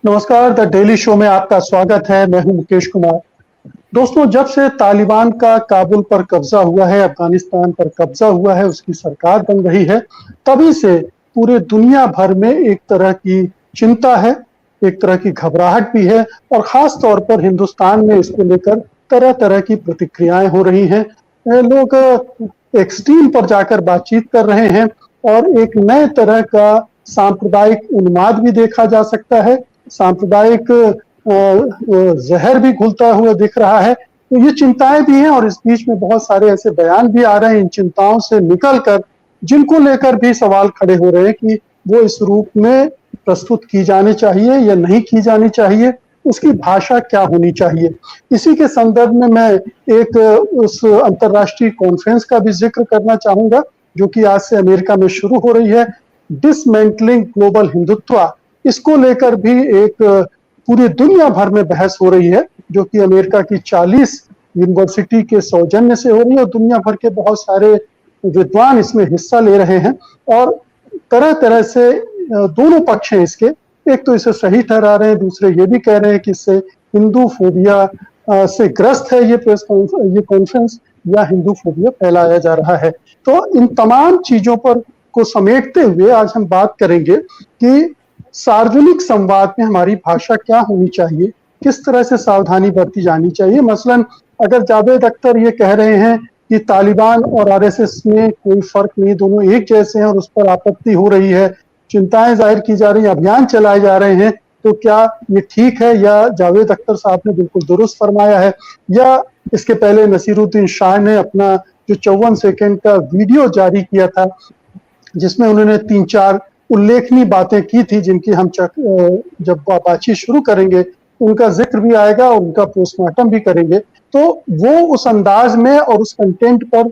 नमस्कार, the daily show में आपका स्वागत है। मैं हूं मुकेश कुमार। दोस्तों, जब से तालिबान का काबुल पर कब्जा हुआ है, अफगानिस्तान पर कब्जा हुआ है, उसकी सरकार बन रही है, तभी से पूरे दुनिया भर में एक तरह की चिंता है, एक तरह की घबराहट भी है और खास तौर पर हिंदुस्तान में इसको लेकर तरह-तरह की प्रतिक्रियाएं हो रही हैं। लोग एक स्टील पर जाकर बातचीत कर रहे हैं और एक नए तरह का सांप्रदायिक उन्माद भी देखा जा सकता है। सांप्रदायिक जहर भी घुलता हुआ दिख रहा है। तो ये चिंताएं भी हैं और इस बीच में बहुत सारे ऐसे बयान भी आ रहे हैं इन चिंताओं से निकलकर, जिनको लेकर भी सवाल खड़े हो रहे हैं कि वो इस रूप में प्रस्तुत की जानी चाहिए या नहीं की जानी चाहिए, उसकी भाषा क्या होनी चाहिए। इसी के संदर्भ में मैं एक उस अंतर्राष्ट्रीय कॉन्फ्रेंस का भी जिक्र करना चाहूंगा, जो कि आज से अमेरिका में शुरू हो रही है, डिसमेंटलिंग ग्लोबल हिंदुत्व। इसको लेकर भी एक पूरी दुनिया भर में बहस हो रही है, जो कि अमेरिका की 40 यूनिवर्सिटी के सौजन्य से हो रही है और दुनिया भर के बहुत सारे विद्वान इसमें हिस्सा ले रहे हैं और तरह तरह से दोनों पक्ष हैं इसके। एक तो इसे सही ठहरा रहे हैं, दूसरे ये भी कह रहे हैं कि इससे हिंदू फोबिया से ग्रस्त है ये कॉन्फ्रेंस, या हिंदू फोबिया फैलाया जा रहा है। तो इन तमाम चीजों पर को समेटते हुए आज हम बात करेंगे कि सार्वजनिक संवाद में हमारी भाषा क्या होनी चाहिए, किस तरह से सावधानी बरती जानी चाहिए। मसलन अगर जावेद अख्तर ये कह रहे हैं कि तालिबान और आरएसएस में कोई फर्क नहीं, दोनों एक जैसे हैं और उस पर आपत्ति हो रही है, चिंताएं जाहिर की जा रही हैं, अभियान चलाए जा रहे हैं, तो क्या ये ठीक है, या जावेद अख्तर साहब ने बिल्कुल दुरुस्त फरमाया है, या इसके पहले नसीरुद्दीन शाह ने अपना जो 54 सेकंड का वीडियो जारी किया था, जिसमें उन्होंने 3-4 उल्लेखनीय बातें की थी, जिनकी हम जब बातचीत शुरू करेंगे उनका जिक्र भी आएगा और उनका पोस्टमार्टम भी करेंगे। तो वो उस अंदाज में और उस कंटेंट पर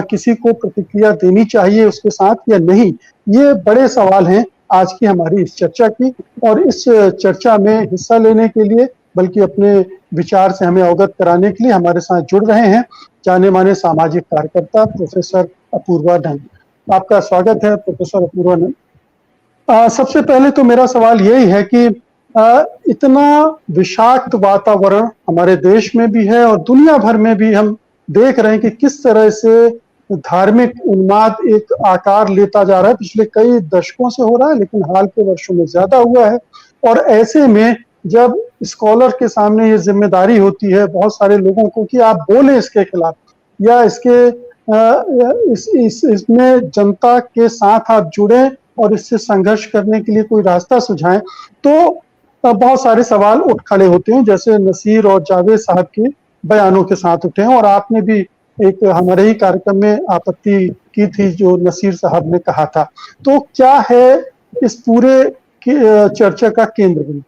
किसी को प्रतिक्रिया देनी चाहिए उसके साथ या नहीं, ये बड़े सवाल हैं आज की हमारी इस चर्चा की। और इस चर्चा में हिस्सा लेने के लिए, बल्कि अपने विचार से हमें अवगत कराने के लिए हमारे साथ जुड़ रहे हैं जाने माने सामाजिक कार्यकर्ता प्रोफेसर अपूर्वा ढंग। आपका स्वागत है प्रोफेसर अपूर्वा ढंग। सबसे पहले तो मेरा सवाल यही है कि इतना विषाक्त वातावरण हमारे देश में भी है और दुनिया भर में भी हम देख रहे हैं कि किस तरह से धार्मिक उन्माद एक आकार लेता जा रहा है। पिछले कई दशकों से हो रहा है, लेकिन हाल के वर्षों में ज्यादा हुआ है। और ऐसे में जब स्कॉलर के सामने ये जिम्मेदारी होती है बहुत सारे लोगों को कि आप बोले इसके खिलाफ, या इसमें जनता के साथ आप जुड़े और इससे संघर्ष करने के लिए कोई रास्ता सुझाएं, तो बहुत सारे सवाल उठ खड़े होते हैं, जैसे नसीर और जावेद साहब के बयानों के साथ उठे हैं। और आपने भी एक हमारे ही कार्यक्रम में आपत्ति की थी जो नसीर साहब ने कहा था। तो क्या है इस पूरे चर्चा का केंद्र बिंदु?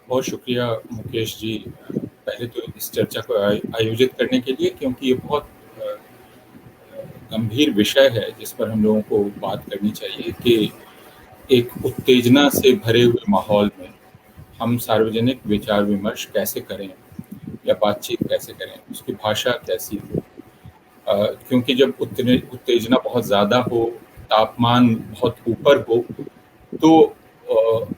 बहुत शुक्रिया मुकेश जी, पहले तो इस चर्चा को आयोजित करने के लिए, क्योंकि ये बहुत गंभीर विषय है जिस पर हम लोगों को बात करनी चाहिए कि एक उत्तेजना से भरे हुए माहौल में हम सार्वजनिक विचार विमर्श कैसे करें या बातचीत कैसे करें, उसकी भाषा कैसी हो। क्योंकि जब उत्तेजना बहुत ज़्यादा हो, तापमान बहुत ऊपर हो, तो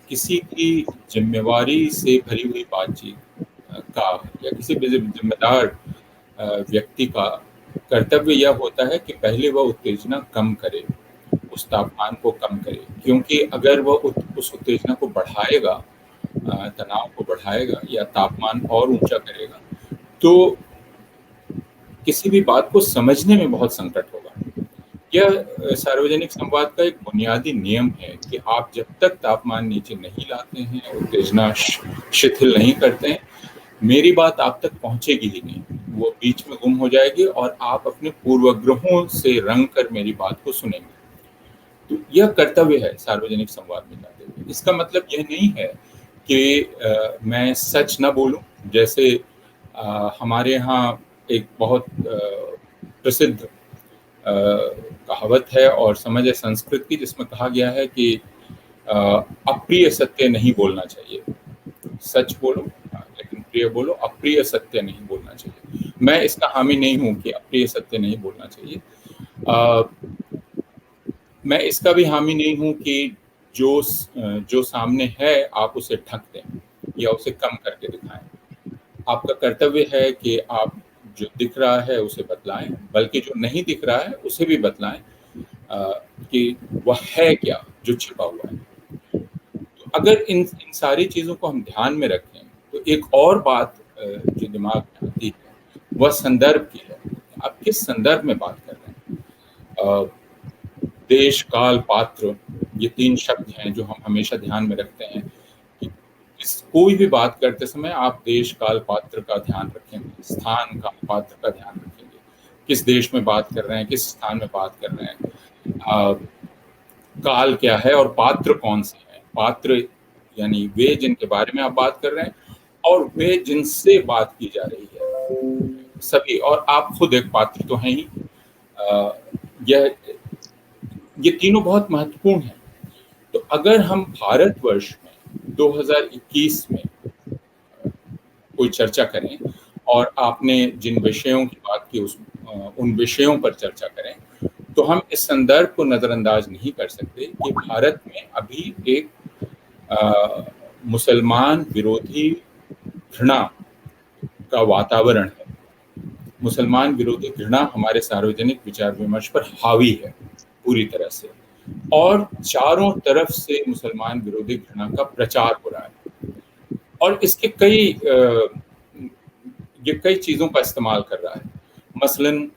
किसी की जिम्मेवारी से भरी हुई बातचीत का या किसी भी जिम्मेदार व्यक्ति का कर्तव्य यह होता है कि पहले वह उत्तेजना कम करे, उस तापमान को कम करे। क्योंकि अगर वह उस उत्तेजना को बढ़ाएगा, तनाव को बढ़ाएगा या तापमान और ऊंचा करेगा, तो किसी भी बात को समझने में बहुत संकट होगा। यह सार्वजनिक संवाद का एक बुनियादी नियम है कि आप जब तक तापमान नीचे नहीं लाते हैं, उत्तेजना शिथिल नहीं करते हैं, मेरी बात आप तक पहुंचेगी ही नहीं, वो बीच में गुम हो जाएगी और आप अपने पूर्वाग्रहों से रंग कर मेरी बात को सुनेंगे। तो यह कर्तव्य है सार्वजनिक संवाद में जाते हुए। इसका मतलब यह नहीं है कि मैं सच न बोलूं। जैसे हमारे यहाँ एक बहुत प्रसिद्ध कहावत है और समझ है संस्कृत की, जिसमें कहा गया है कि अप्रिय सत्य नहीं बोलना चाहिए। सच बोलो लेकिन प्रिय बोलो, अप्रिय सत्य नहीं बोलना चाहिए। मैं इसका हामी नहीं हूं कि अप्रिय सत्य नहीं बोलना चाहिए। मैं इसका भी हामी नहीं हूं कि जो सामने है आप उसे ढक दें या उसे कम करके दिखाएं। आपका कर्तव्य है कि आप जो दिख रहा है उसे बतलाएं, बल्कि जो नहीं दिख रहा है उसे भी बतलाएं कि वह है क्या जो छिपा हुआ है। तो अगर इन सारी चीज़ों को हम ध्यान में रखें तो एक और बात जो दिमाग में आती है वह संदर्भ की है। आप किस संदर्भ में बात कर रहे हैं? देश, काल, पात्र, ये 3 शब्द हैं जो हम हमेशा ध्यान में रखते हैं कि कोई भी बात करते समय आप देश, काल, पात्र का ध्यान रखेंगे, स्थान का, पात्र का ध्यान रखेंगे। किस देश में बात कर रहे हैं, किस स्थान में बात कर रहे हैं, काल क्या है और पात्र कौन से हैं। पात्र यानी वे जिनके बारे में आप बात कर रहे हैं और वे जिनसे बात की जा रही है, सभी। और आप खुद एक पात्र तो हैं ही। ये तीनों बहुत महत्वपूर्ण हैं। तो अगर हम भारतवर्ष में 2021 में कोई चर्चा करें और आपने जिन विषयों की बात की उन विषयों पर चर्चा करें, तो हम इस संदर्भ को नज़रअंदाज नहीं कर सकते कि भारत में अभी एक मुसलमान विरोधी घृणा का वातावरण है। मुसलमान विरोधी घृणा हमारे सार्वजनिक विचार विमर्श पर हावी है पूरी तरह से, और चारों तरफ से मुसलमान विरोधी घृणा का प्रचार हो रहा है और इसके कई चीज़ों का इस्तेमाल कर रहा है। मसलन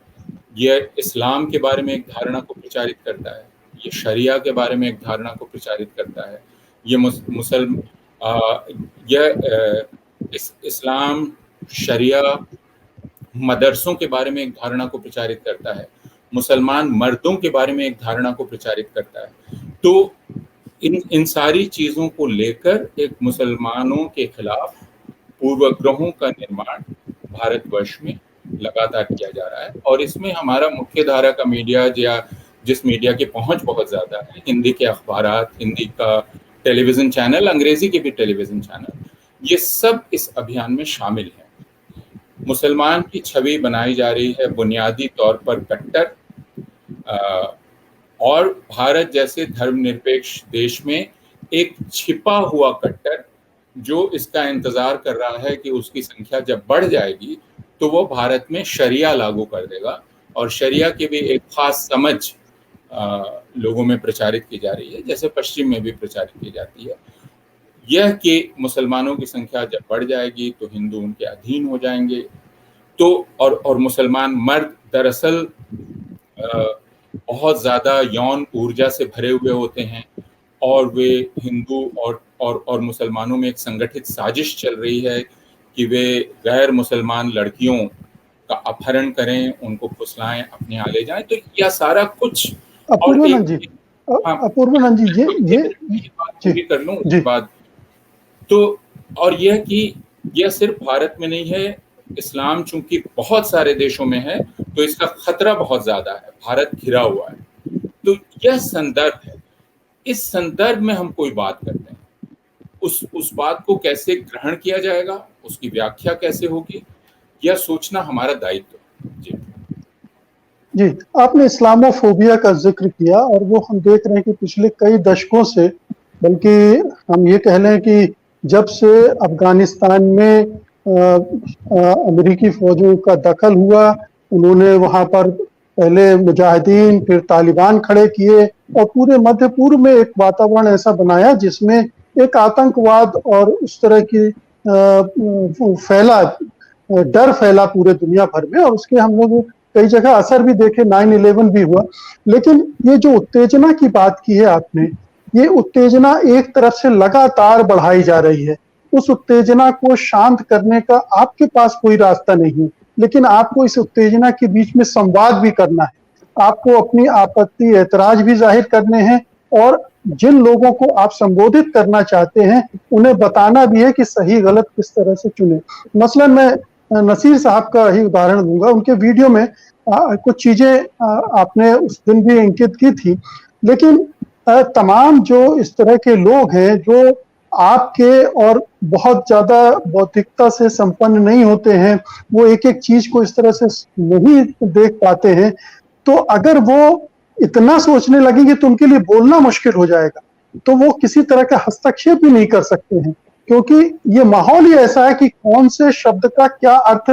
ये इस्लाम के बारे में एक धारणा को प्रचारित करता है, ये शरिया के बारे में एक धारणा को प्रचारित करता है, ये इस्लाम, शरिया, मदरसों के बारे में एक धारणा को प्रचारित करता है, मुसलमान मर्दों के बारे में एक धारणा को प्रचारित करता है। तो इन सारी चीज़ों को लेकर एक मुसलमानों के खिलाफ पूर्वग्रहों का निर्माण भारतवर्ष में लगातार किया जा रहा है। और इसमें हमारा मुख्य धारा का मीडिया, या जिस मीडिया की पहुंच बहुत ज़्यादा है, हिंदी के अखबारात, हिंदी का टेलीविज़न चैनल, अंग्रेजी के भी टेलीविज़न चैनल, ये सब इस अभियान में शामिल हैं। मुसलमान की छवि बनाई जा रही है बुनियादी तौर पर कट्टर, और भारत जैसे धर्मनिरपेक्ष देश में एक छिपा हुआ कट्टर जो इसका इंतजार कर रहा है कि उसकी संख्या जब बढ़ जाएगी तो वो भारत में शरिया लागू कर देगा। और शरिया की भी एक खास समझ लोगों में प्रचारित की जा रही है, जैसे पश्चिम में भी प्रचारित की जाती है, यह कि मुसलमानों की संख्या जब बढ़ जाएगी तो हिंदू उनके अधीन हो जाएंगे। तो और मुसलमान मर्द दरअसल बहुत ज़्यादा यौन ऊर्जा से भरे हुए होते हैं, और वे हिंदू और मुसलमानों में एक संगठित साजिश चल रही है कि वे गैर मुसलमान लड़कियों का अपहरण करें, उनको फुसलाएं, अपने यहाँ ले जाएं। तो यह सारा कुछ अपूर्वानंद जी, ये कर लूं उसके बाद। तो और यह कि यह सिर्फ भारत में नहीं है, इस्लाम चूंकि बहुत सारे देशों में है तो इसका खतरा बहुत ज्यादा है, भारत घिरा हुआ है। तो यह संदर्भ है, इस संदर्भ में हम कोई बात करते हैं, उस बात को कैसे ग्रहण किया जाएगा, उसकी व्याख्या कैसे होगी, यह सोचना हमारा दायित्व है। जी, आपने इस्लामोफोबिया का जिक्र किया, और वो हम देख रहे हैं कि पिछले कई दशकों से, बल्कि हम ये कह लें कि जब से अफगानिस्तान में अमेरिकी फौजों का दखल हुआ, उन्होंने वहाँ पर पहले मुजाहिदीन फिर तालिबान खड़े किए और पूरे मध्य पूर्व में एक वातावरण ऐसा बनाया जिसमें एक आतंकवाद और उस तरह की डर फैला पूरे दुनिया भर में, और उसके हम लोग कई जगह असर भी देखे, 9/11 भी हुआ। लेकिन ये जो उत्तेजना की बात की है आपने, ये उत्तेजना एक तरफ से लगातार बढ़ाई जा रही है। उस उत्तेजना को शांत करने का आपके पास कोई रास्ता नहीं है, लेकिन आपको इस उत्तेजना के बीच में संवाद भी करना है, आपको अपनी आपत्ति, एतराज भी जाहिर करने हैं, और जिन लोगों को आप संबोधित करना चाहते हैं उन्हें बताना भी है कि सही गलत किस तरह से चुने। मसलन मैं नसीर साहब का ही उदाहरण दूंगा। उनके वीडियो में कुछ चीजें आपने उस दिन भी इंकित की थी, लेकिन तमाम जो इस तरह के लोग हैं जो आपके और बहुत ज्यादा बौद्धिकता से संपन्न नहीं होते हैं, वो एक एक चीज को इस तरह से नहीं देख पाते हैं, तो अगर वो इतना सोचने लगेंगे तो उनके लिए बोलना मुश्किल हो जाएगा। तो वो किसी तरह का हस्तक्षेप भी नहीं कर सकते हैं, क्योंकि ये माहौल ही ऐसा है कि कौन से शब्द का क्या अर्थ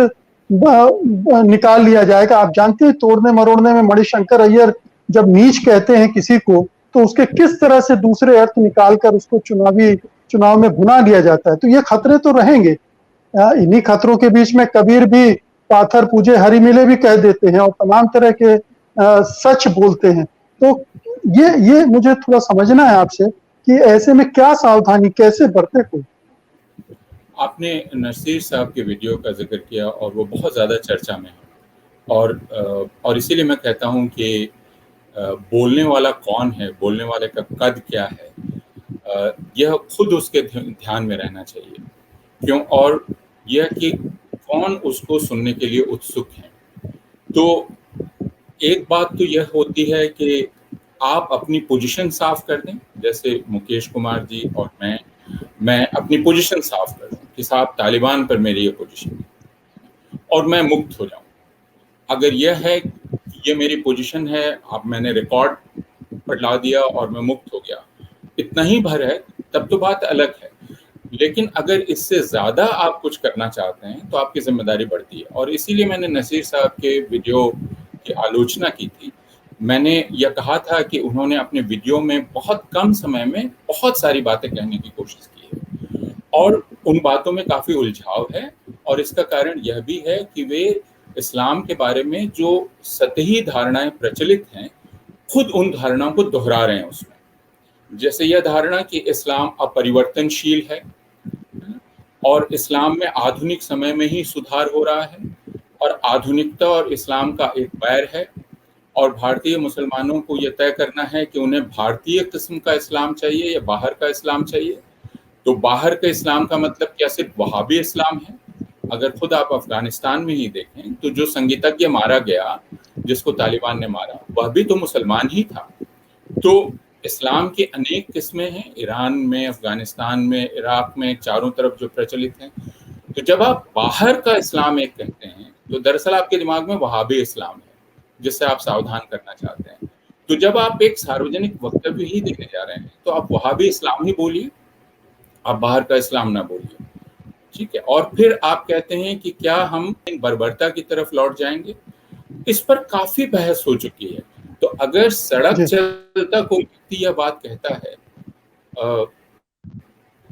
निकाल लिया जाएगा। आप जानते हैं, तोड़ने मरोड़ने में मणिशंकर अय्यर जब नीच कहते हैं किसी को, तो उसके किस तरह से दूसरे अर्थ निकालकर उसको चुनाव में भुना दिया जाता है। तो ये खतरे तो रहेंगे। इन्हीं खतरों के बीच में कबीर भी पाथर पूजे हरि मिले भी कह देते हैं और तमाम तरह के सच बोलते हैं। तो ये मुझे थोड़ा समझना है आपसे कि ऐसे में क्या सावधानी कैसे बरते कोई। आपने नसीर साहब के वीडियो का जिक्र किया और वो बहुत ज़्यादा चर्चा में है और इसीलिए मैं कहता हूँ कि बोलने वाला कौन है, बोलने वाले का कद क्या है, यह खुद उसके ध्यान में रहना चाहिए। क्यों? और यह कि कौन उसको सुनने के लिए उत्सुक है। तो एक बात तो यह होती है कि आप अपनी पोजीशन साफ कर दें, जैसे मुकेश कुमार जी और मैं अपनी पोजीशन साफ कर दूं कि साहब तालिबान पर मेरी ये पोजीशन है और मैं मुक्त हो जाऊं। अगर यह है कि ये मेरी पोजीशन है, अब मैंने रिकॉर्ड पर ला दिया और मैं मुक्त हो गया, इतना ही भर है, तब तो बात अलग है। लेकिन अगर इससे ज़्यादा आप कुछ करना चाहते हैं तो आपकी जिम्मेदारी बढ़ती है और इसीलिए मैंने नसीर साहब के वीडियो की आलोचना की थी। मैंने यह कहा था कि उन्होंने अपने वीडियो में बहुत कम समय में बहुत सारी बातें कहने की कोशिश की है और उन बातों में काफ़ी उलझाव है और इसका कारण यह भी है कि वे इस्लाम के बारे में जो सतही धारणाएं प्रचलित हैं, खुद उन धारणाओं को दोहरा रहे हैं उसमें। जैसे यह धारणा कि इस्लाम अपरिवर्तनशील है और इस्लाम में आधुनिक समय में ही सुधार हो रहा है और आधुनिकता और इस्लाम का एक बैर है और भारतीय मुसलमानों को यह तय करना है कि उन्हें भारतीय किस्म का इस्लाम चाहिए या बाहर का इस्लाम चाहिए। तो बाहर का इस्लाम का मतलब क्या सिर्फ वहाबी इस्लाम है? अगर खुद आप अफगानिस्तान में ही देखें तो जो संगीतज्ञ मारा गया, जिसको तालिबान ने मारा, वह भी तो मुसलमान ही था। तो इस्लाम की अनेक किस्में हैं, ईरान में, अफगानिस्तान में, इराक में, चारों तरफ जो प्रचलित हैं। तो जब आप बाहर का इस्लाम एक कहते हैं तो दरअसल आपके दिमाग में वहाबी इस्लाम है, जिससे आप सावधान करना चाहते हैं। तो जब आप एक सार्वजनिक वक्तव्य ही देने जा रहे हैं तो आप वहाबी इस्लाम ही बोलिए, आप बाहर का इस्लाम ना बोलिए, ठीक है। और फिर आप कहते हैं कि क्या हम बर्बरता की तरफ लौट जाएंगे? इस पर काफी बहस हो चुकी है। तो अगर सड़क चलता कोई व्यक्ति यह बात कहता है,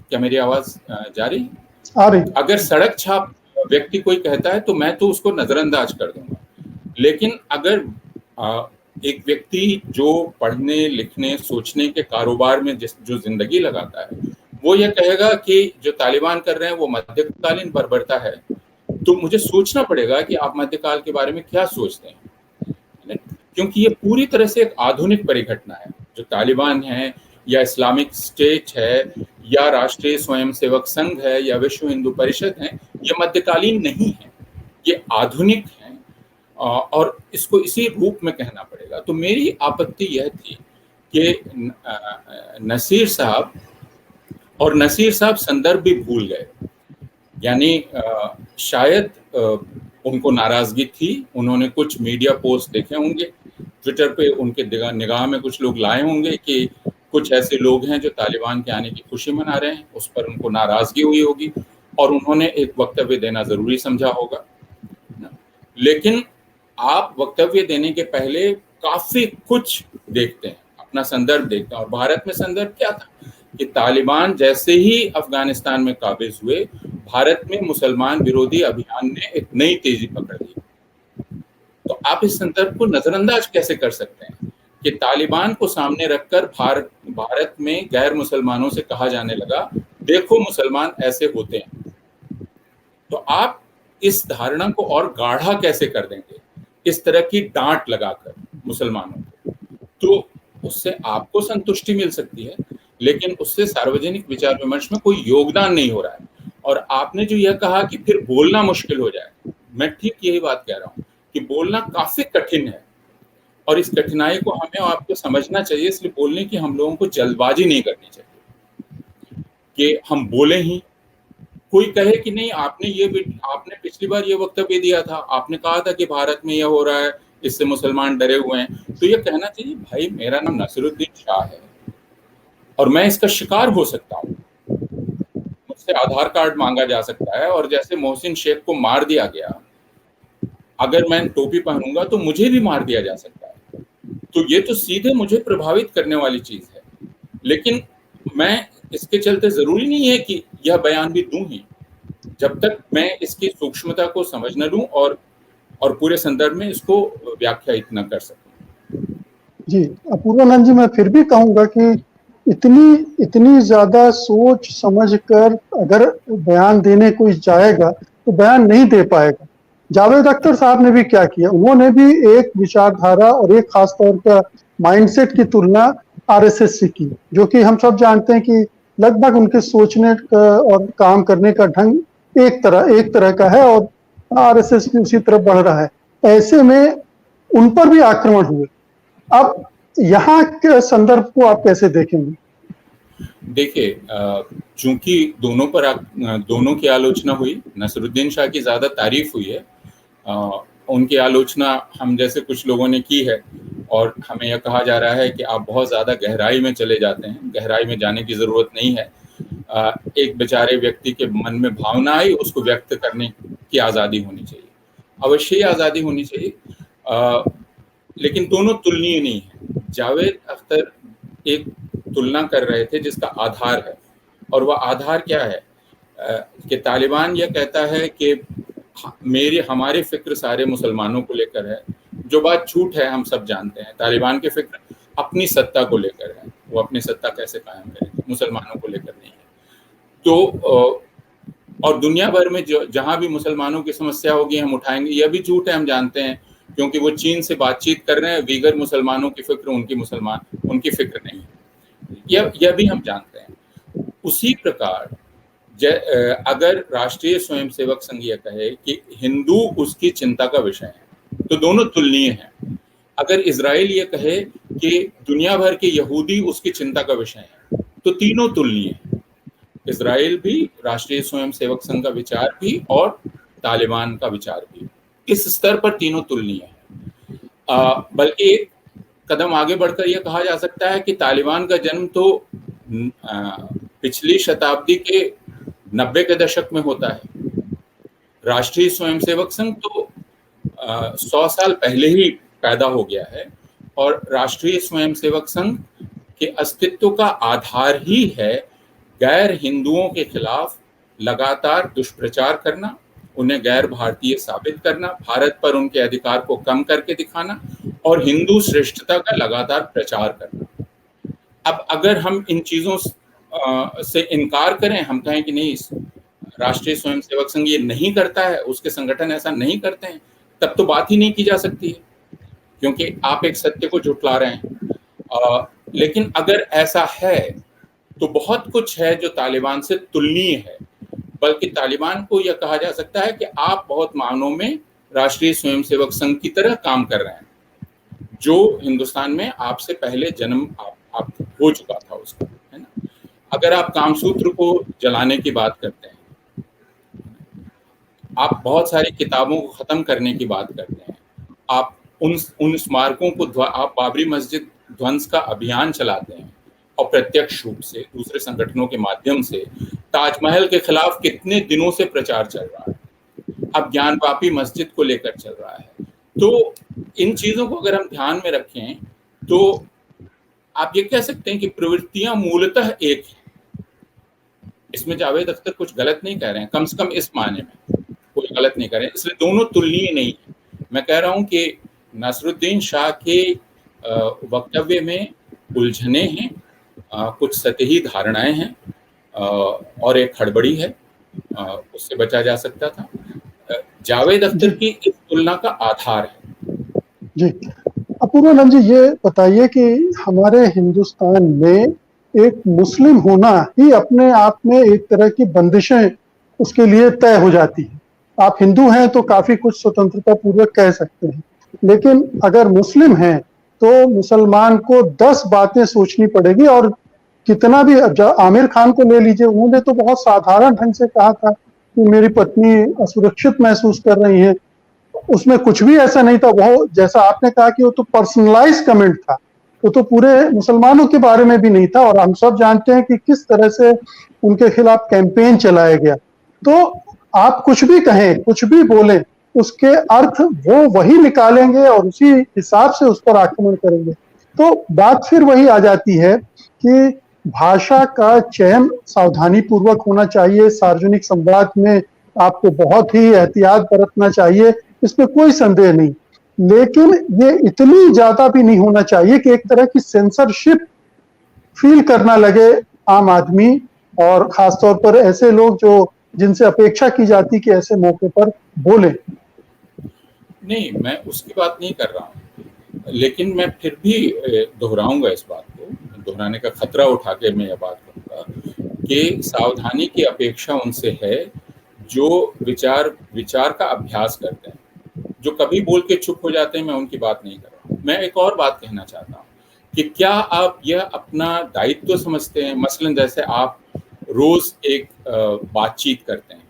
क्या मेरी आवाज जा रही? आ रही। अगर सड़क छाप व्यक्ति कोई कहता है तो मैं तो उसको नजरअंदाज कर दूंगा। लेकिन अगर एक व्यक्ति जो पढ़ने लिखने सोचने के कारोबार में जो जिंदगी लगाता है, वो ये कहेगा कि जो तालिबान कर रहे हैं वो मध्यकालीन बर्बरता है, तो मुझे सोचना पड़ेगा कि आप मध्यकाल के बारे में क्या सोचते हैं, क्योंकि ये पूरी तरह से एक आधुनिक परिघटना है। जो तालिबान है या इस्लामिक स्टेट है या राष्ट्रीय स्वयंसेवक संघ है या विश्व हिंदू परिषद है, ये मध्यकालीन नहीं है, ये आधुनिक है और इसको इसी रूप में कहना पड़ेगा। तो मेरी आपत्ति यह थी कि नसीर साहब संदर्भ भी भूल गए। यानी शायद उनको नाराजगी थी, उन्होंने कुछ मीडिया पोस्ट देखे होंगे, ट्विटर पे उनके निगाह में कुछ लोग लाए होंगे कि कुछ ऐसे लोग हैं जो तालिबान के आने की खुशी मना रहे हैं, उस पर उनको नाराजगी हुई होगी और उन्होंने एक वक्तव्य देना जरूरी समझा होगा। लेकिन आप वक्तव्य देने के पहले काफी कुछ देखते हैं, अपना संदर्भ देखते हैं। और भारत में संदर्भ क्या था कि तालिबान जैसे ही अफगानिस्तान में काबिज हुए, भारत में मुसलमान विरोधी अभियान ने एक नई तेजी पकड़ ली। तो आप इस संदर्भ को नजरअंदाज कैसे कर सकते हैं कि तालिबान को सामने रखकर भारत में गैर मुसलमानों से कहा जाने लगा, देखो मुसलमान ऐसे होते हैं। तो आप इस धारणा को और गाढ़ा कैसे कर देंगे इस तरह की डांट लगाकर मुसलमानों को? तो उससे आपको संतुष्टि मिल सकती है, लेकिन उससे सार्वजनिक विचार विमर्श में कोई योगदान नहीं हो रहा है। और आपने जो यह कहा कि फिर बोलना मुश्किल हो जाए, मैं ठीक यही बात कह रहा हूँ कि बोलना काफी कठिन है और इस कठिनाई को हमें और आपको समझना चाहिए। इसलिए बोलने की हम लोगों को जल्दबाजी नहीं करनी चाहिए कि हम बोले ही। कोई कहे कि नहीं, आपने पिछली बार ये वक्तव्य दिया था, आपने कहा था कि भारत में यह हो रहा है, इससे मुसलमान डरे हुए हैं, तो ये कहना चाहिए भाई मेरा नाम नसीरुद्दीन शाह है, और मैं इसका शिकार हो सकता हूँ। मुझसे आधार कार्ड मांगा जा सकता है, और जैसे मोहसिन शेख को मार दिया गया, अगर मैं टोपी पहनूंगा तो मुझे भी मार दिया जा सकता है। तो ये तो सीधे मुझे प्रभावित करने वाली चीज है। लेकिन मैं इसके चलते जरूरी नहीं है कि यह बयान भी दूं ही, जब तक मैं इसकी सूक्ष्मता को समझ न लूं और पूरे संदर्भ में इसको व्याख्यायित न कर सकूं। जी अपूर्वानंद जी, मैं फिर भी कहूंगा कि इतनी ज्यादा सोच समझ कर अगर बयान देने कोई जाएगा तो बयान नहीं दे पाएगा। जावेद अख्तर साहब ने भी क्या किया, उन्होंने भी एक विचारधारा और एक खास तौर का माइंडसेट की तुलना आरएसएस से की, जो कि हम सब जानते हैं कि लगभग उनके सोचने का और काम करने का ढंग एक तरह का है, और आरएसएस भी उसी तरफ बढ़ रहा है। ऐसे में उन पर भी आक्रमण हुए। अब यहाँ के संदर्भ को आप कैसे देखेंगे? देखिए, चूंकि दोनों की आलोचना हुई, नसरुद्दीन शाह की ज्यादा तारीफ हुई है, उनकी आलोचना हम जैसे कुछ लोगों ने की है, और हमें यह कहा जा रहा है कि आप बहुत ज्यादा गहराई में चले जाते हैं। गहराई में जाने की जरूरत नहीं है। एक बेचारे व्यक्ति के मन में भावना आई, उसको व्यक्त करने की आजादी होनी चाहिए, अवश्य ही आजादी होनी चाहिए। लेकिन दोनों तुलनीय नहीं है। जावेद अख्तर एक तुलना कर रहे थे जिसका आधार है, और वह आधार क्या है कि तालिबान यह कहता है कि हमारे फिक्र सारे मुसलमानों को लेकर है, जो बात झूठ है, हम सब जानते हैं। तालिबान के फिक्र अपनी सत्ता को लेकर है, वो अपनी सत्ता कैसे कायम करेंगे, मुसलमानों को लेकर नहीं है। तो और दुनिया भर में जहां भी मुसलमानों की समस्या होगी हम उठाएंगे, यह भी झूठ है, हम जानते हैं, क्योंकि वो चीन से बातचीत कर रहे हैं। वीगर मुसलमानों की फिक्र उनकी फिक्र नहीं है, यह भी हम जानते हैं। उसी प्रकार अगर राष्ट्रीय स्वयंसेवक संघ यह कहे कि हिंदू उसकी चिंता का विषय है, तो दोनों तुलनीय हैं। अगर इजराइल ये कहे कि दुनिया भर के यहूदी उसकी चिंता का विषय है, तो तीनों तुलनीय हैं। इजराइल भी, राष्ट्रीय स्वयंसेवक संघ का विचार भी, और तालिबान का विचार भी, इस स्तर पर तीनों तुलनीय हैं। बल्कि एक कदम आगे बढ़कर यह कहा जा सकता है कि तालिबान का जन्म तो पिछली शताब्दी के 90 के दशक में होता है। राष्ट्रीय स्वयंसेवक संघ तो 100 साल पहले ही पैदा हो गया है, और राष्ट्रीय स्वयंसेवक संघ के अस्तित्व का आधार ही है गैर हिंदुओं के खिलाफ लगातार दुष्प्रचार करना, उन्हें गैर भारतीय साबित करना, भारत पर उनके अधिकार को कम करके दिखाना, और हिंदू श्रेष्ठता का लगातार प्रचार करना। अब अगर हम इन चीजों से इनकार करें, हम कहें कि नहीं, राष्ट्रीय स्वयंसेवक संघ ये नहीं करता है, उसके संगठन ऐसा नहीं करते हैं, तब तो बात ही नहीं की जा सकती है, क्योंकि आप एक सत्य को झुठला रहे हैं। लेकिन अगर ऐसा है तो बहुत कुछ है जो तालिबान से तुलनीय है। बल्कि तालिबान को यह कहा जा सकता है कि आप बहुत मायनों में राष्ट्रीय स्वयंसेवक संघ की तरह काम कर रहे हैं, जो हिंदुस्तान में आपसे पहले जन्म आप हो चुका था उसका, है ना। अगर आप कामसूत्र को जलाने की बात करते हैं, आप बहुत सारी किताबों को खत्म करने की बात करते हैं, आप उन स्मारकों को, आप बाबरी मस्जिद ध्वंस का अभियान चलाते हैं, और प्रत्यक्ष रूप से दूसरे संगठनों के माध्यम से ताजमहल के खिलाफ कितने दिनों से प्रचार चल रहा है, अब ज्ञानवापी मस्जिद को लेकर चल रहा है। तो इन चीजों को अगर हम ध्यान में रखें तो आप ये कह सकते हैं कि प्रवृत्तियां मूलतः एक है। इसमें जावेद अख्तर कुछ गलत नहीं कह रहे हैं, कम से कम इस मायने में कोई गलत नहीं कह रहे हैं, इसलिए दोनों तुलनीय नहीं है। मैं कह रहा हूं कि नसरुद्दीन शाह के वक्तव्य में उलझने हैं, कुछ सतही धारणाएं हैं, और एक हड़बड़ी है, उससे बचा जा सकता था। जावेद अख्तर की इस तुलना का आधार है। जी अपूर्वानंद जी, ये बताइए कि हमारे हिंदुस्तान में एक मुस्लिम होना ही अपने आप में एक तरह की बंदिशें उसके लिए तय हो जाती है। आप हिंदू हैं तो काफी कुछ स्वतंत्रता पूर्वक कह सकते हैं, लेकिन अगर मुस्लिम हैं तो मुसलमान को 10 बातें सोचनी पड़ेगी। और कितना भी, आमिर खान को ले लीजिए, उन्होंने तो बहुत साधारण ढंग से कहा था कि मेरी पत्नी असुरक्षित महसूस कर रही है, उसमें कुछ भी ऐसा नहीं था। वो जैसा आपने कहा कि वो तो पर्सनलाइज कमेंट था, वो तो पूरे मुसलमानों के बारे में भी नहीं था। और हम सब जानते हैं कि किस तरह से उनके खिलाफ कैंपेन चलाया गया। तो आप कुछ भी कहें, कुछ भी बोलें, उसके अर्थ वो वही निकालेंगे और उसी हिसाब से उस पर आक्रमण करेंगे। तो बात फिर वही आ जाती है कि भाषा का चयन सावधानी पूर्वक होना चाहिए। सार्वजनिक संवाद में आपको बहुत ही एहतियात बरतना चाहिए, इसमें कोई संदेह नहीं। लेकिन ये इतनी ज्यादा भी नहीं होना चाहिए कि एक तरह की सेंसरशिप फील करना लगे आम आदमी, और खासतौर पर ऐसे लोग जो जिनसे अपेक्षा की जाती कि ऐसे मौके पर बोले। नहीं, मैं उसकी बात नहीं कर रहा हूँ, लेकिन मैं फिर भी दोहराऊंगा इस बात को, दोहराने का खतरा उठा के मैं यह बात करूंगा कि सावधानी की अपेक्षा उनसे है जो विचार का अभ्यास करते हैं। जो कभी बोल के चुप हो जाते हैं, मैं उनकी बात नहीं कर रहा हूँ। मैं एक और बात कहना चाहता हूँ कि क्या आप यह अपना दायित्व समझते हैं? मसलन जैसे आप रोज एक बातचीत करते हैं,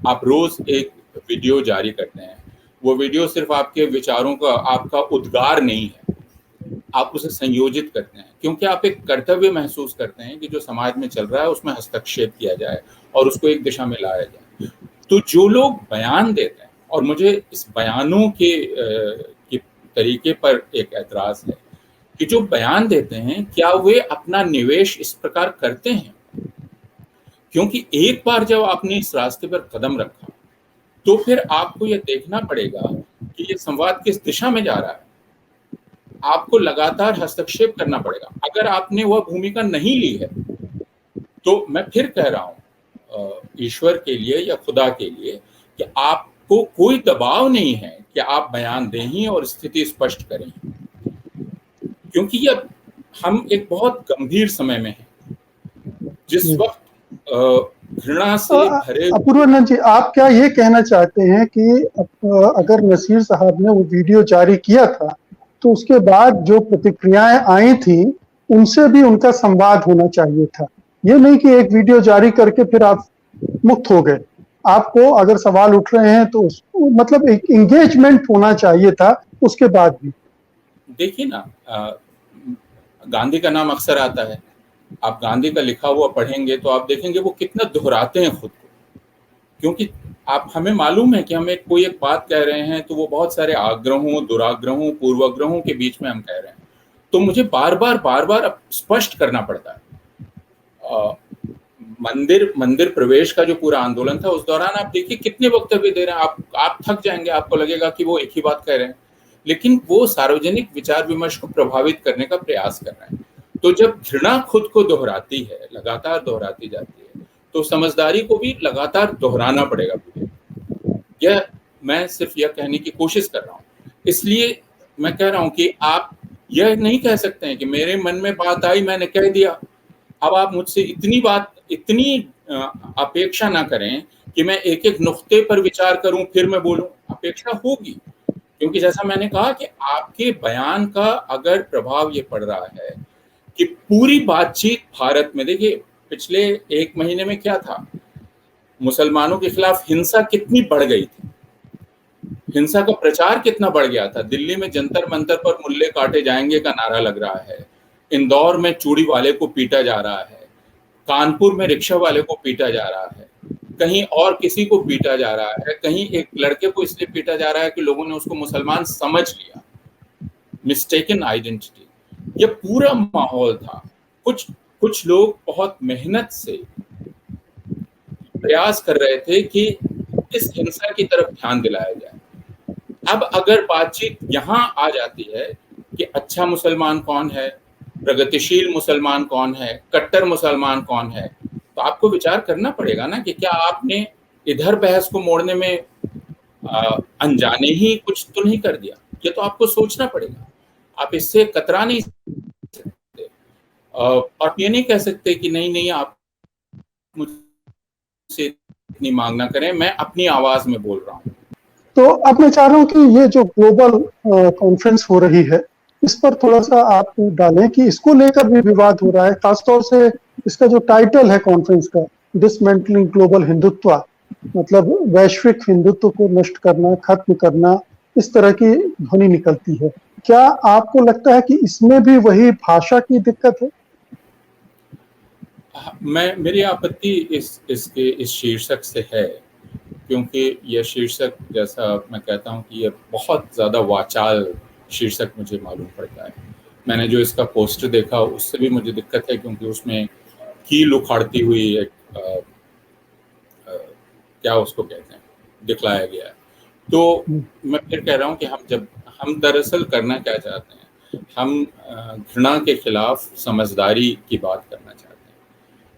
आप रोज एक वीडियो जारी करते हैं, वो वीडियो सिर्फ आपके विचारों का, आपका उद्गार नहीं है, आप उसे संयोजित करते हैं क्योंकि आप एक कर्तव्य महसूस करते हैं कि जो समाज में चल रहा है उसमें हस्तक्षेप किया जाए और उसको एक दिशा में लाया जाए। तो जो लोग बयान देते हैं, और मुझे इस बयानों के तरीके पर एक ऐतराज है कि जो बयान देते हैं क्या वे अपना निवेश इस प्रकार करते हैं? क्योंकि एक बार जब आपने इस रास्ते पर कदम रखा तो फिर आपको यह देखना पड़ेगा कि ये संवाद किस दिशा में जा रहा है। आपको लगातार हस्तक्षेप करना पड़ेगा। अगर आपने वह भूमिका नहीं ली है तो मैं फिर कह रहा हूं ईश्वर के लिए या खुदा के लिए कि आपको कोई दबाव नहीं है कि आप बयान दें ही और स्थिति स्पष्ट करें, क्योंकि यह हम एक बहुत गंभीर समय में हैं जिस वक्त घृणा से भरे। अपूर्वानंद जी, आप क्या ये कहना चाहते हैं कि अगर नसीर साहब ने वो वीडियो जारी किया था तो उसके बाद जो प्रतिक्रियाएं आई थी उनसे भी उनका संवाद होना चाहिए था? ये नहीं कि एक वीडियो जारी करके फिर आप मुक्त हो गए। आपको अगर सवाल उठ रहे हैं तो मतलब एक इंगेजमेंट होना चाहिए था उसके बाद भी। देखिए ना, गांधी का नाम अक्सर आता है। आप गांधी का लिखा हुआ पढ़ेंगे तो आप देखेंगे वो कितना दोहराते हैं खुद को, क्योंकि आप हमें मालूम है कि हम कोई एक बात कह रहे हैं तो वो बहुत सारे आग्रहों, दुराग्रहों, पूर्वाग्रहों के बीच में हम कह रहे हैं, तो मुझे बार बार स्पष्ट करना पड़ता है। मंदिर प्रवेश का जो पूरा आंदोलन था उस दौरान आप देखिए कितने वक्तव्य दे रहे हैं। आप थक जाएंगे, आपको लगेगा कि वो एक ही बात कह रहे हैं, लेकिन वो सार्वजनिक विचार विमर्श को प्रभावित करने का प्रयास कर रहे हैं। तो जब घृणा खुद को दोहराती है, लगातार दोहराती जाती है, तो समझदारी को भी लगातार दोहराना पड़ेगा। यह मैं सिर्फ यह कहने की कोशिश कर रहा हूँ। इसलिए मैं कह रहा हूँ कि आप यह नहीं कह सकते हैं कि मेरे मन में बात आई, मैंने कह दिया। अब आप मुझसे इतनी अपेक्षा ना करें कि मैं एक एक नुक्ते पर विचार करूं फिर मैं बोलूं। अपेक्षा होगी, क्योंकि जैसा मैंने कहा कि आपके बयान का अगर प्रभाव ये पड़ रहा है कि पूरी बातचीत भारत में, देखिए पिछले एक महीने में क्या था, मुसलमानों के खिलाफ हिंसा कितनी बढ़ गई थी, हिंसा का प्रचार कितना बढ़ गया था। दिल्ली में जंतर मंतर पर मुल्ले काटे जाएंगे का नारा लग रहा है, इंदौर में चूड़ी वाले को पीटा जा रहा है, कानपुर में रिक्शा वाले को पीटा जा रहा है, कहीं और किसी को पीटा जा रहा है, कहीं एक लड़के को इसलिए पीटा जा रहा है कि लोगों ने उसको मुसलमान समझ लिया, मिस्टेकन आइडेंटिटी। ये पूरा माहौल था। कुछ लोग बहुत मेहनत से प्रयास कर रहे थे कि इस हिंसा की तरफ ध्यान दिलाया जाए। अब अगर बातचीत यहाँ आ जाती है कि अच्छा मुसलमान कौन है, प्रगतिशील मुसलमान कौन है, कट्टर मुसलमान कौन है, तो आपको विचार करना पड़ेगा ना कि क्या आपने इधर बहस को मोड़ने में अनजाने ही कुछ तो नहीं कर दिया। ये तो आपको सोचना पड़ेगा। आप इससे कतरा नहीं सकते। आप ये नहीं कह सकते कि नहीं आप मुझसे इतनी मांग ना करें, मैं अपनी आवाज में बोल रहा हूँ। तो अब मैं चाह रहा हूँ कि ये जो ग्लोबल कॉन्फ्रेंस हो रही है इस पर थोड़ा सा आप डालें कि इसको लेकर भी विवाद हो रहा है। खासतौर से इसका जो टाइटल है कॉन्फ्रेंस का, डिसमेंटलिंग ग्लोबल हिंदुत्व, मतलब वैश्विक हिंदुत्व को नष्ट करना, खत्म करना, इस तरह की ध्वनि निकलती है। क्या आपको लगता है कि इसमें भी वही भाषा की दिक्कत है? मेरी आपत्ति इस शीर्षक से है, क्योंकि यह शीर्षक, जैसा मैं कहता हूँ कि यह बहुत ज़्यादा वाचाल शीर्षक मुझे मालूम पड़ता है। मैंने जो इसका पोस्टर देखा उससे भी मुझे दिक्कत है, क्योंकि उसमें कील उखाड़ती हुई एक क्या उसको कहते हैं, दिखलाया गया है। तो मैं फिर कह रहा हूँ कि हम दरअसल करना क्या चाहते हैं, हम घृणा के खिलाफ समझदारी की बात करना चाहते हैं,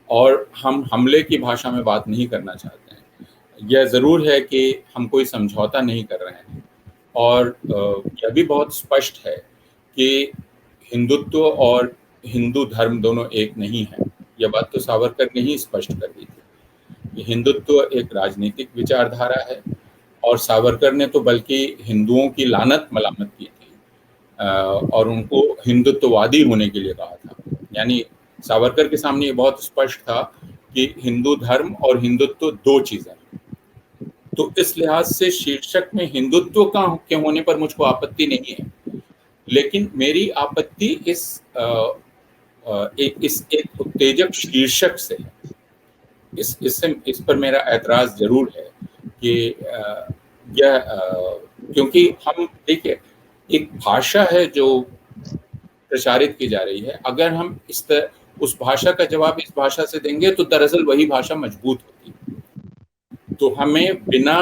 और हम हमले की भाषा में बात नहीं करना चाहते हैं। यह ज़रूर है कि हम कोई समझौता नहीं कर रहे हैं, और यह भी बहुत स्पष्ट है कि हिंदुत्व और हिंदू धर्म दोनों एक नहीं है। यह बात तो सावरकर ने ही स्पष्ट कर दी थी कि हिंदुत्व एक राजनीतिक विचारधारा है, और सावरकर ने तो बल्कि हिंदुओं की लानत मलामत की थी, और उनको हिंदुत्ववादी होने के लिए कहा था। यानी सावरकर के सामने ये बहुत स्पष्ट था कि हिंदू धर्म और हिंदुत्व दो चीजें हैं। तो इस लिहाज से शीर्षक में हिंदुत्व का के होने पर मुझको आपत्ति नहीं है, लेकिन मेरी आपत्ति इस एक उत्तेजक शीर्षक से है। इस पर मेरा ऐतराज जरूर है कि क्योंकि हम देखिए, एक भाषा है जो प्रचारित की जा रही है, अगर हम उस भाषा का जवाब इस भाषा से देंगे तो दरअसल वही भाषा मजबूत होती है। तो हमें बिना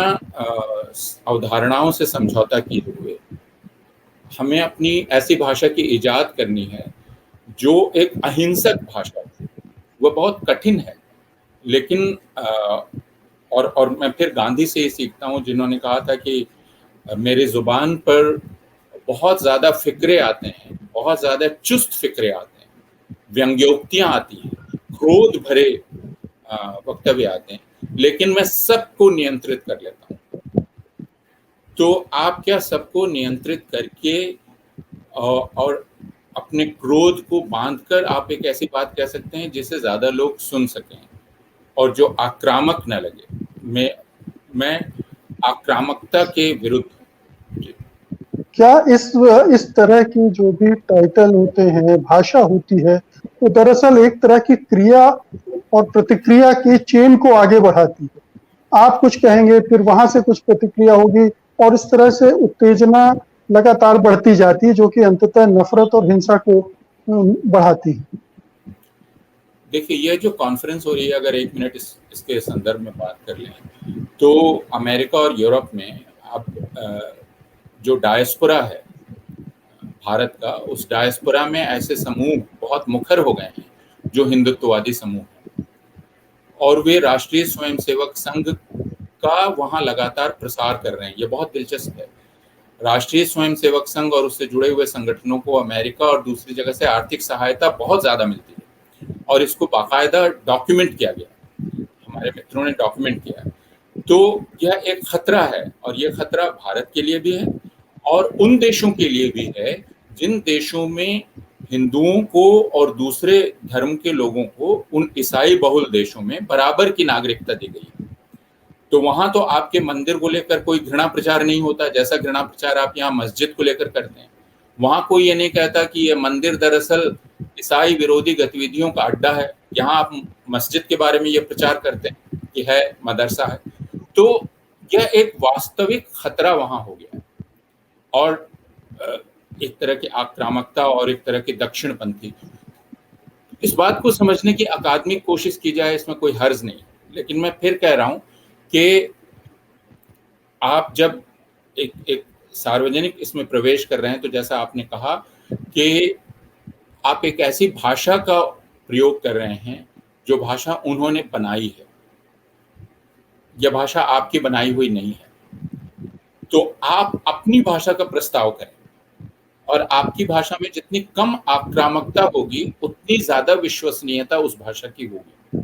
अवधारणाओं से समझौता किए हुए हमें अपनी ऐसी भाषा की इजाद करनी है जो एक अहिंसक भाषा है। वह बहुत कठिन है, लेकिन और मैं फिर गांधी से ही सीखता हूँ, जिन्होंने कहा था कि मेरे जुबान पर बहुत ज़्यादा फ़िक्रे आते हैं, बहुत ज़्यादा चुस्त फ़िक्रे आते हैं, व्यंग्योक्तियाँ आती हैं, क्रोध भरे वक्तव्य आते हैं, लेकिन मैं सबको नियंत्रित कर लेता हूँ। तो आप क्या सबको नियंत्रित करके और अपने क्रोध को बांधकर आप एक ऐसी बात कह सकते हैं जिसे ज़्यादा लोग सुन सकें और जो आक्रामक न लगे। मैं आक्रामकता के विरुद्ध हूँ। क्या इस तरह की जो भी टाइटल होते हैं, भाषा होती है, वो दरअसल एक तरह की क्रिया और प्रतिक्रिया की चेन को आगे बढ़ाती है। आप कुछ कहेंगे, फिर वहां से कुछ प्रतिक्रिया होगी, और इस तरह से उत्तेजना लगातार बढ़ती जाती है, जो कि अंततः नफरत और हिंसा को बढ़ाती है। देखिए, ये जो कॉन्फ्रेंस हो रही है, अगर एक मिनट इसके संदर्भ में बात कर लें, तो अमेरिका और यूरोप में अब जो डायस्पोरा है भारत का, उस डायस्पोरा में ऐसे समूह बहुत मुखर हो गए हैं जो हिंदुत्ववादी समूह हैं, और वे राष्ट्रीय स्वयंसेवक संघ का वहाँ लगातार प्रसार कर रहे हैं। ये बहुत दिलचस्प है। राष्ट्रीय स्वयंसेवक संघ और उससे जुड़े हुए संगठनों को अमेरिका और दूसरी जगह से आर्थिक सहायता बहुत ज़्यादा मिलती है, और इसको बाकायदा डॉक्यूमेंट किया गया, हमारे मित्रों ने डॉक्यूमेंट किया है। तो यह एक खतरा है, और यह खतरा भारत के लिए भी है और उन देशों के लिए भी है जिन देशों में हिंदुओं को और दूसरे धर्म के लोगों को उन ईसाई बहुल देशों में बराबर की नागरिकता दी गई है। तो वहां तो आपके मंदिर को लेकर कोई घृणा प्रचार नहीं होता, जैसा घृणा प्रचार आप यहाँ मस्जिद को लेकर करते हैं। वहां कोई ये नहीं कहता कि ये मंदिर दरअसल ईसाई विरोधी गतिविधियों का अड्डा है। यहाँ आप मस्जिद के बारे में ये प्रचार करते हैं कि है मदरसा है। तो यह एक वास्तविक खतरा वहां हो गया है, और एक तरह की आक्रामकता और एक तरह की दक्षिणपंथी। इस बात को समझने की अकादमिक कोशिश की जाए, इसमें कोई हर्ज नहीं। लेकिन मैं फिर कह रहा हूं कि आप जब एक सार्वजनिक इसमें प्रवेश कर रहे हैं, तो जैसा आपने कहा कि आप एक ऐसी भाषा का प्रयोग कर रहे हैं जो भाषा उन्होंने बनाई है। यह भाषा आपकी बनाई हुई नहीं है। तो आप अपनी भाषा का प्रस्ताव करें, और आपकी भाषा में जितनी कम आक्रामकता होगी उतनी ज्यादा विश्वसनीयता उस भाषा की होगी।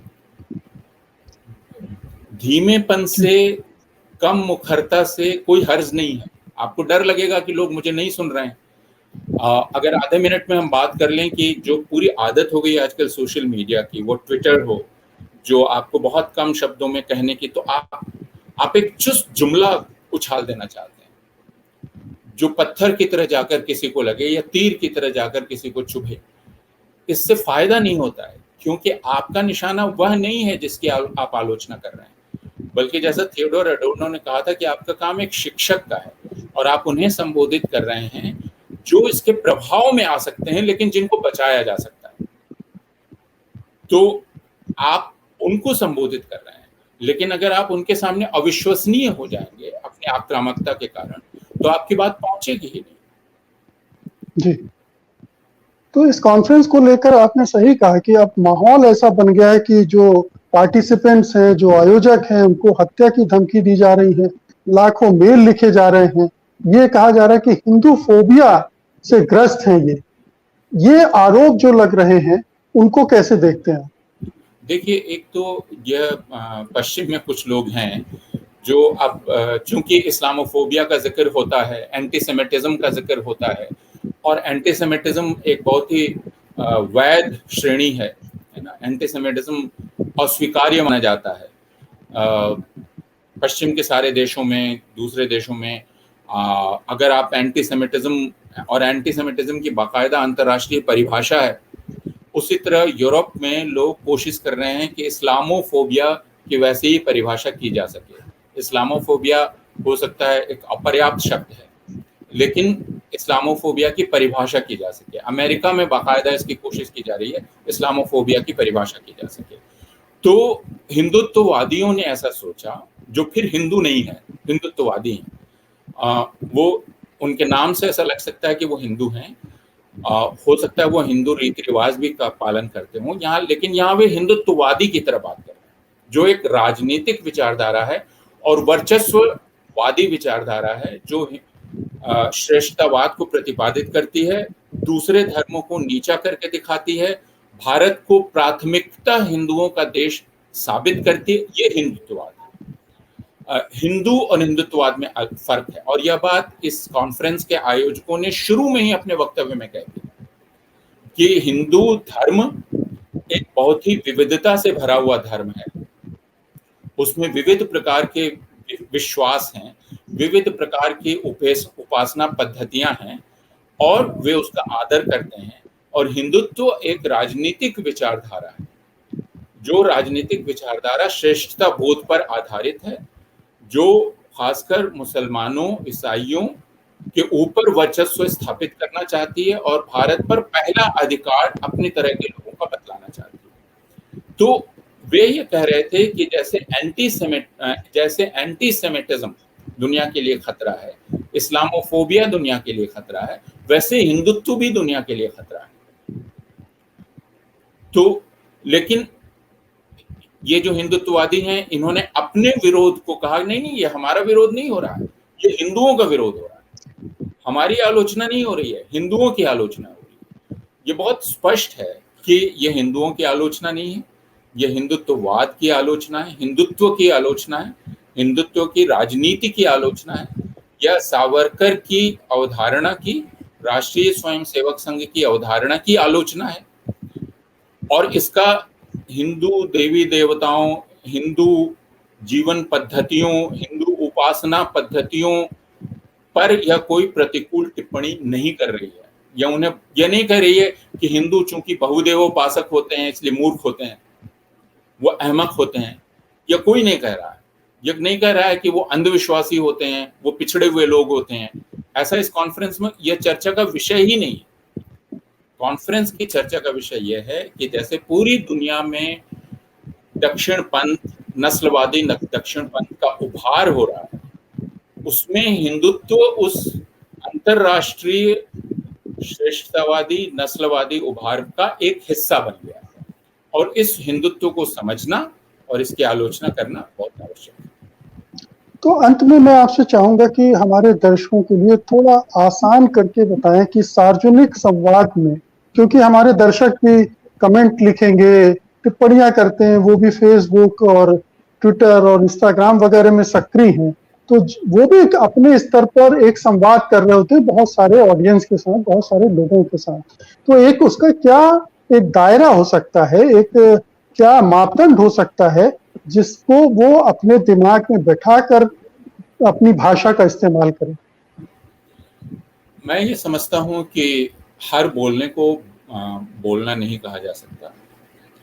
धीमेपन से, कम मुखरता से कोई हर्ज नहीं है। आपको डर लगेगा कि लोग मुझे नहीं सुन रहे हैं। अगर आधे मिनट में हम बात कर लें कि जो पूरी आदत हो गई आजकल सोशल मीडिया की, वो ट्विटर हो, जो आपको बहुत कम शब्दों में कहने की, तो आप एक चुस्त जुमला उछाल देना चाहते हैं जो पत्थर की तरह जाकर किसी को लगे या तीर की तरह जाकर किसी को चुभे, इससे फायदा नहीं होता है, क्योंकि आपका निशाना वह नहीं है जिसकी आप आलोचना कर रहे हैं, बल्कि जैसा थियोडोर एडोर्नो ने कहा था कि आपका काम एक शिक्षक का है और आप उन्हें संबोधित कर रहे हैं जो इसके प्रभाव में आ सकते हैं लेकिन जिनको बचाया जा सकता है। तो आप उनको संबोधित कर रहे हैं, लेकिन अगर आप उनके सामने अविश्वसनीय हो जाएंगे अपनी आक्रामकता के कारण, तो आपकी बात पहुंचेगी ही नहीं। जी, तो इस कॉन्फ्रेंस को लेकर आपने सही कहा कि अब माहौल ऐसा बन गया है कि जो पार्टिसिपेंट्स हैं, जो आयोजक हैं, उनको हत्या की धमकी दी जा रही है, लाखों मेल लिखे जा रहे हैं, ये कहा जा रहा है कि हिंदू फोबिया से ग्रस्त हैं ये आरोप जो लग रहे हैं, उनको कैसे देखते हैं? देखिए, एक तो यह पश्चिम में कुछ लोग हैं जो अब चूंकि इस्लामोफोबिया का जिक्र होता है, एंटीसेमिटिज्म का जिक्र होता है, और एंटीसेमिटिज्म एक बहुत ही वैध श्रेणी है ना। एंटीसेमिटिज्म अस्वीकार्य माना जाता है पश्चिम के सारे देशों में, दूसरे देशों में। अगर आप एंटीसेमिटिज्म, और एंटीसेमिटिज्म की बाकायदा अंतर्राष्ट्रीय परिभाषा है, उसी तरह यूरोप में लोग कोशिश कर रहे हैं कि इस्लामोफोबिया की वैसे ही परिभाषा की जा सके। इस्लामोफोबिया हो सकता है एक अपर्याप्त शब्द है, लेकिन इस्लामोफोबिया की परिभाषा की जा सके। अमेरिका में बाकायदा इसकी कोशिश की जा रही है इस्लामोफोबिया की परिभाषा की जा सके। तो हिंदुत्ववादियों ने ऐसा सोचा, जो फिर हिंदू नहीं है, हिंदुत्ववादी हैं। वो उनके नाम से ऐसा लग सकता है कि वो हिंदू हैं, हो सकता है वो हिंदू रीति रिवाज भी का पालन करते हों यहाँ, लेकिन यहाँ वे हिंदुत्ववादी की तरह बात कर रहे हैं, जो एक राजनीतिक विचारधारा है और वर्चस्ववादी विचारधारा है, जो श्रेष्ठतावाद को प्रतिपादित करती है, दूसरे धर्मों को नीचा करके दिखाती है, भारत को प्राथमिकता हिंदुओं का देश साबित करती है। ये हिंदुत्ववाद है। हिंदू और हिंदुत्ववाद में फर्क है, और यह बात इस कॉन्फ्रेंस के आयोजकों ने शुरू में ही अपने वक्तव्य में कह दी कि हिंदू धर्म एक बहुत ही विविधता से भरा हुआ धर्म है। उसमें विविध प्रकार के विश्वास हैं, विविध प्रकार की उपासना पद्धतियां हैं, और वे उसका आदर करते हैं। और हिंदुत्व एक राजनीतिक विचारधारा है, जो राजनीतिक विचारधारा श्रेष्ठता बोध पर आधारित है, जो खासकर मुसलमानों, ईसाइयों के ऊपर वर्चस्व स्थापित करना चाहती है और भारत पर पहला अधिकार अपनी तरह के लोगों का बतलाना चाहती है। तो वे ये कह रहे थे कि जैसे एंटीसेमिटिज्म दुनिया के लिए खतरा है, इस्लामोफोबिया दुनिया के लिए खतरा है, वैसे हिंदुत्व भी दुनिया के लिए खतरा है। तो लेकिन ये जो हिंदुत्ववादी हैं, इन्होंने अपने विरोध को कहा नहीं, ये हमारा विरोध नहीं हो रहा है, ये हिंदुओं का विरोध हो रहा है, हमारी आलोचना नहीं हो रही है, हिंदुओं की आलोचना हो रही है। ये बहुत स्पष्ट है कि ये हिंदुओं की आलोचना नहीं है, ये हिंदुत्ववाद की आलोचना है, हिंदुत्व की आलोचना है, हिंदुत्व की राजनीति की आलोचना है, या सावरकर की अवधारणा की, राष्ट्रीय स्वयंसेवक संघ की अवधारणा की आलोचना है। और इसका हिंदू देवी देवताओं, हिंदू जीवन पद्धतियों, हिंदू उपासना पद्धतियों पर यह कोई प्रतिकूल टिप्पणी नहीं कर रही है, या उन्हें यह नहीं कह रही है कि हिंदू चूंकि बहुदेवोपासक होते हैं इसलिए मूर्ख होते हैं, वो अहमक होते हैं। यह कोई नहीं कह रहा है। यह नहीं कह रहा है कि वो अंधविश्वासी होते हैं, वो पिछड़े हुए लोग होते हैं। ऐसा इस कॉन्फ्रेंस में यह चर्चा का विषय ही नहीं है। कॉन्फ्रेंस की चर्चा का विषय यह है कि जैसे पूरी दुनिया में दक्षिण पंथ, नस्लवादी दक्षिण पंथ का उभार हो रहा है, उसमें हिंदुत्व उस अंतरराष्ट्रीय श्रेष्ठतावादी नस्लवादी उभार का एक हिस्सा बन गया है, और इस हिंदुत्व को समझना और इसकी आलोचना करना बहुत आवश्यक है। तो अंत में मैं आपसे चाहूंगा कि हमारे दर्शकों के लिए थोड़ा आसान करके बताएं कि सार्वजनिक संवाद में, क्योंकि हमारे दर्शक भी कमेंट लिखेंगे, टिप्पणियां करते हैं, वो भी फेसबुक और ट्विटर और इंस्टाग्राम वगैरह में सक्रिय हैं, तो वो भी अपने स्तर पर एक संवाद कर रहे होते हैं बहुत सारे ऑडियंस के साथ, बहुत सारे लोगों के साथ। तो एक उसका क्या एक दायरा हो सकता है, एक क्या मापदंड हो सकता है जिसको वो अपने दिमाग में बैठाकर अपनी भाषा का इस्तेमाल करें? मैं ये समझता हूँ कि हर बोलने को बोलना नहीं कहा जा सकता।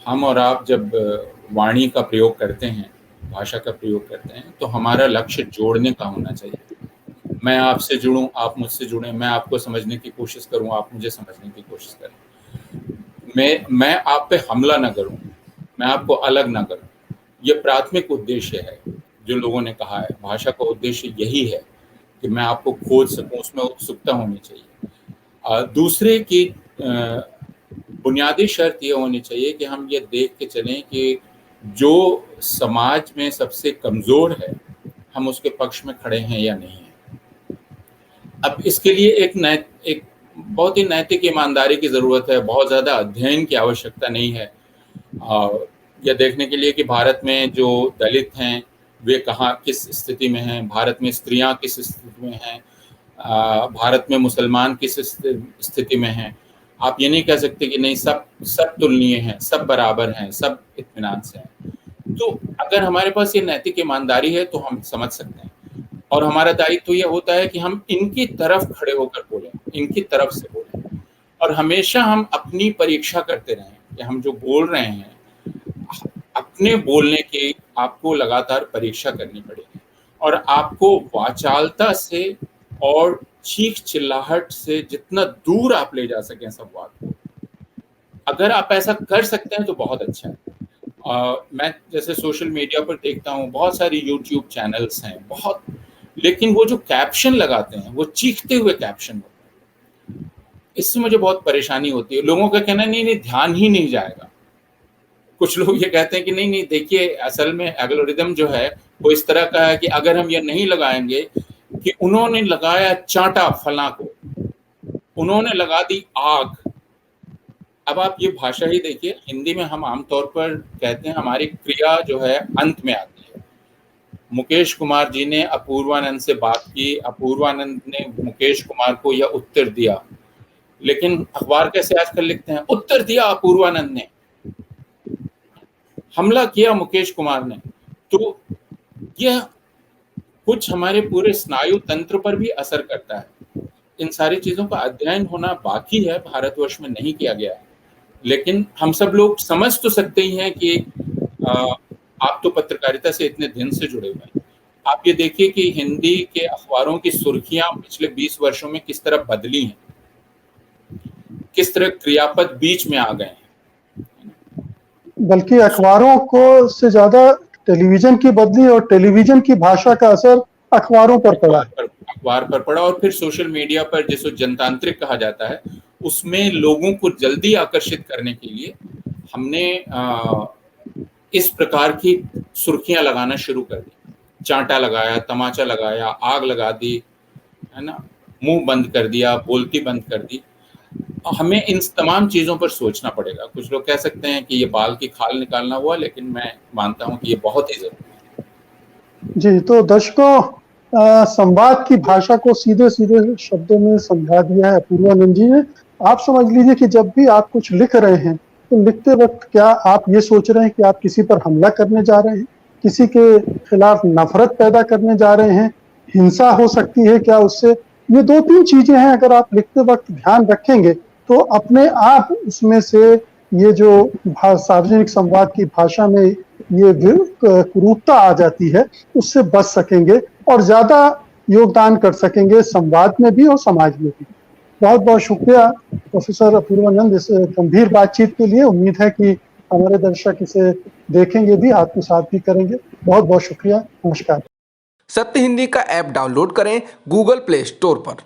हम और आप जब वाणी का प्रयोग करते हैं, भाषा का प्रयोग करते हैं, तो हमारा लक्ष्य जोड़ने का होना चाहिए। मैं आपसे जुड़ूँ, आप मुझसे जुड़ें, मैं आपको समझने की कोशिश करूँ, आप मुझे समझने की कोशिश करें। मैं आप पे हमला ना करूँ, मैं आपको अलग ना करूँ। ये प्राथमिक उद्देश्य है, जो लोगों ने कहा है। भाषा का उद्देश्य यही है कि मैं आपको खोज सकूँ, उसमें उत्सुकता होनी चाहिए। दूसरे की बुनियादी शर्त ये होनी चाहिए कि हम ये देख के चलें कि जो समाज में सबसे कमज़ोर है, हम उसके पक्ष में खड़े हैं या नहीं हैं। अब इसके लिए एक बहुत ही नैतिक ईमानदारी की ज़रूरत है, बहुत ज़्यादा अध्ययन की आवश्यकता नहीं है। यह देखने के लिए कि भारत में जो दलित हैं, वे कहाँ किस स्थिति में हैं, भारत में स्त्रियाँ किस स्थिति में हैं, भारत में मुसलमान किस स्थिति में हैं। आप ये नहीं कह सकते कि नहीं सब सब तुलनीय हैं, सब बराबर हैं, सब इत्मीनान से हैं। तो अगर हमारे पास ये नैतिक ईमानदारी है तो हम समझ सकते हैं, और हमारा दायित्व तो ये होता है कि हम इनकी तरफ खड़े होकर बोलें, इनकी तरफ से बोलें, और हमेशा हम अपनी परीक्षा करते रहें कि हम जो बोल रहे हैं, अपने बोलने की आपको लगातार परीक्षा करनी पड़ेगी, और आपको वाचालता से और चीख चिल्लाहट से जितना दूर आप ले जा सकें संवाद को, अगर आप ऐसा कर सकते हैं तो बहुत अच्छा है। मैं जैसे सोशल मीडिया पर देखता हूँ, बहुत सारी यूट्यूब चैनल्स हैं, बहुत, लेकिन वो जो कैप्शन लगाते हैं वो चीखते हुए कैप्शन होते हैं। इससे मुझे बहुत परेशानी होती है। लोगों का कहना है नहीं नहीं ध्यान ही नहीं जाएगा। कुछ लोग ये कहते हैं कि नहीं नहीं देखिए, असल में एल्गोरिदम जो है वो इस तरह का है कि अगर हम ये नहीं लगाएंगे कि उन्होंने लगाया चांटा फलां को, उन्होंने लगा दी आग। अब आप ये भाषा ही देखिए, हिंदी में हम आमतौर पर कहते हैं हमारी क्रिया जो है अंत में आती है। मुकेश कुमार जी ने अपूर्वानंद से बात की, अपूर्वानंद ने मुकेश कुमार को यह उत्तर दिया, लेकिन अखबार कैसे आजकल लिखते हैं, उत्तर दिया अपूर्वानंद ने, हमला किया मुकेश कुमार ने। तो यह कुछ हमारे पूरे स्नायु तंत्र पर भी असर करता है। इन सारी चीज़ों का अध्ययन होना बाकी है, भारतवर्ष में नहीं किया गया है। लेकिन हम सब लोग समझ तो सकते ही हैं कि आप तो पत्रकारिता से इतने दिन से जुड़े हुए हैं। आप ये देखिए कि हिंदी के अखबारों की सुर्खियां पिछले 20 वर्षों में किस तरह बदली हैं, किस तरह क्रियापद बीच में आ गए हैं। बल्कि अखबारों को से ज्यादा टेलीविजन की बदली, और टेलीविजन की भाषा का असर अखबारों पर पड़ा। अखबार पर पड़ा, और फिर सोशल मीडिया पर, जिसको जनतांत्रिक कहा जाता है, उसमें लोगों को जल्दी आकर्षित करने के लिए हमने इस प्रकार की सुर्खियां लगाना शुरू कर दी। चांटा लगाया, तमाचा लगाया, आग लगा दी, है ना, मुंह बंद कर दिया, बोलती बंद कर दी। हमें इन तमाम चीज़ों पर सोचना पड़ेगा। कुछ लोग कह सकते हैं कि ये बाल की खाल निकालना हुआ, लेकिन मैं मानता हूं कि ये बहुत ही ज़रूरी है। जी, तो दर्शकों, संवाद की भाषा को सीधे-सीधे शब्दों में समझा दिया है अपूर्वानंद जी ने। आप समझ लीजिए कि जब भी आप कुछ लिख रहे हैं, तो लिखते वक़्त क्या आप ये सोच रहे हैं कि आप किसी पर हमला करने जा रहे हैं? किसी के खिलाफ नफ़रत पैदा करने जा रहे हैं? हिंसा हो सकती है क्या उससे? ये 2-3 चीज़ें हैं, अगर आप लिखते वक़्त ध्यान रखेंगे, तो अपने आप उसमें से ये जो सार्वजनिक संवाद की भाषा में ये कुरूपता आ जाती है, उससे बच सकेंगे और ज़्यादा योगदान कर सकेंगे संवाद में भी और समाज में भी। बहुत-बहुत शुक्रिया प्रोफेसर अपूर्वानंद इस गंभीर बातचीत के लिए। उम्मीद है कि हमारे दर्शक इसे देखेंगे भी, आत्मसात भी करेंगे। बहुत-बहुत शुक्रिया। नमस्कार। सत्य हिंदी का ऐप डाउनलोड करें गूगल प्ले स्टोर पर।